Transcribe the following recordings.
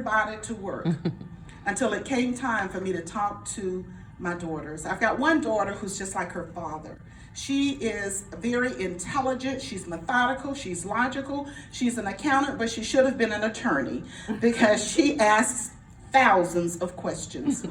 everybody to work until it came time for me to talk to my daughters. I've got one daughter who's just like her father. She is very intelligent, she's methodical, she's logical, she's an accountant, but she should have been an attorney because she asks thousands of questions.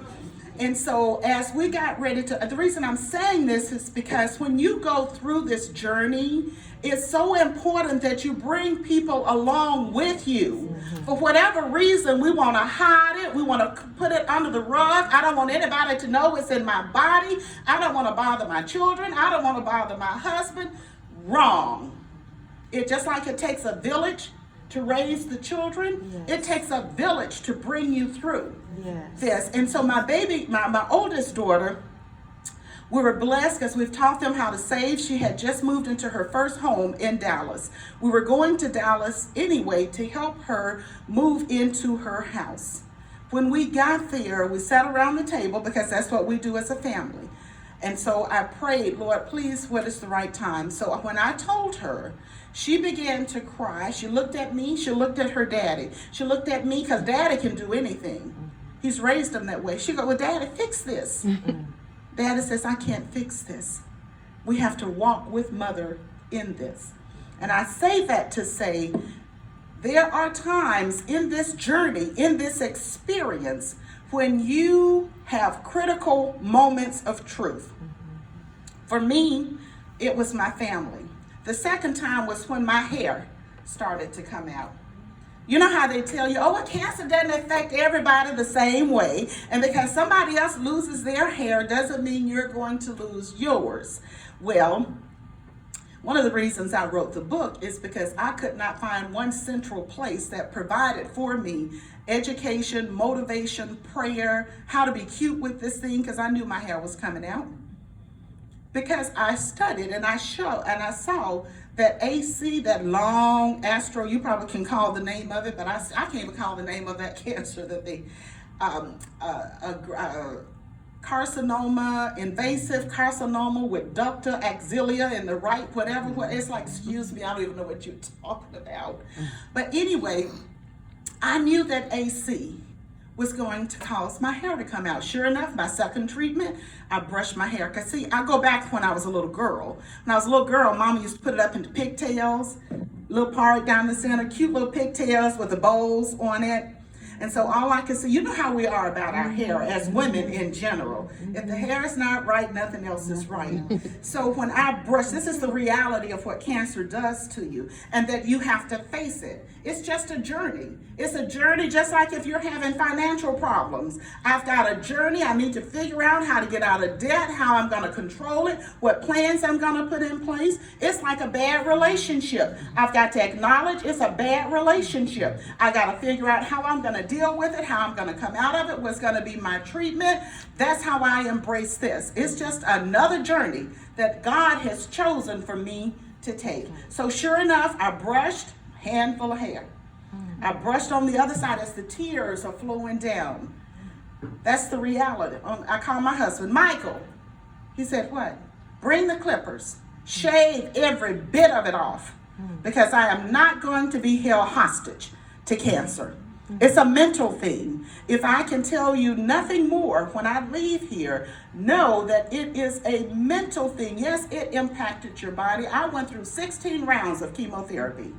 And so as we got ready to, the reason I'm saying this is because when you go through this journey, it's so important that you bring people along with you. For whatever reason, we want to hide it. We want to put it under the rug. I don't want anybody to know it's in my body. I don't want to bother my children. I don't want to bother my husband. Wrong. It just like it takes a village to raise the children, it takes a village to bring you through this. And so my baby, my oldest daughter, we were blessed because we've taught them how to save. She had just moved into her first home in Dallas. We were going to Dallas anyway to help her move into her house. When we got there, we sat around the table because that's what we do as a family. And so I prayed, Lord, please, what is the right time? So when I told her, she began to cry. She looked at me. She looked at her daddy. She looked at me because daddy can do anything. He's raised him that way. She go, well, daddy, fix this. Daddy says, I can't fix this. We have to walk with mother in this. And I say that to say, there are times in this journey, in this experience, when you have critical moments of truth. For me, it was my family. The second time was when my hair started to come out. You know how they tell you, oh, cancer doesn't affect everybody the same way. And because somebody else loses their hair doesn't mean you're going to lose yours. Well, one of the reasons I wrote the book is because I could not find one central place that provided for me education, motivation, prayer, how to be cute with this thing, because I knew my hair was coming out. Because I studied and I saw that AC, that long astro, you probably can call the name of it, but I can't even call the name of that cancer that they, carcinoma, invasive carcinoma with ductal axilia in the right, whatever, it's like, excuse me, I don't even know what you're talking about. But anyway, I knew that AC was going to cause my hair to come out. Sure enough, my second treatment, I brushed my hair. Because see, I go back when I was a little girl. When I was a little girl, Mama used to put it up into pigtails, little part down the center, cute little pigtails with the bows on it. And so all I can see, you know how we are about our hair as women in general. If the hair is not right, nothing else is right. So when I brush, this is the reality of what cancer does to you, and that you have to face it. It's just a journey. It's a journey just like if you're having financial problems. I've got a journey. I need to figure out how to get out of debt, how I'm going to control it, what plans I'm going to put in place. It's like a bad relationship. I've got to acknowledge it's a bad relationship. I got to figure out how I'm going to deal with it, how I'm going to come out of it, what's going to be my treatment. That's how I embrace this. It's just another journey that God has chosen for me to take. So sure enough, I brushed, handful of hair. I brushed on the other side as the tears are flowing down. That's the reality. I called my husband, Michael. He said, what? Bring the clippers. Shave every bit of it off, because I am not going to be held hostage to cancer. It's a mental thing. If I can tell you nothing more when I leave here, know that it is a mental thing. Yes, it impacted your body. I went through 16 rounds of chemotherapy.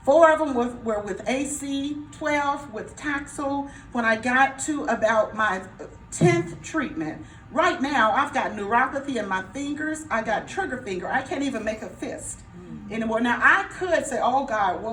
4 of them were with AC, 12 with Taxol. When I got to about my 10th treatment, right now I've got neuropathy in my fingers. I got trigger finger. I can't even make a fist anymore. Now I could say, oh God,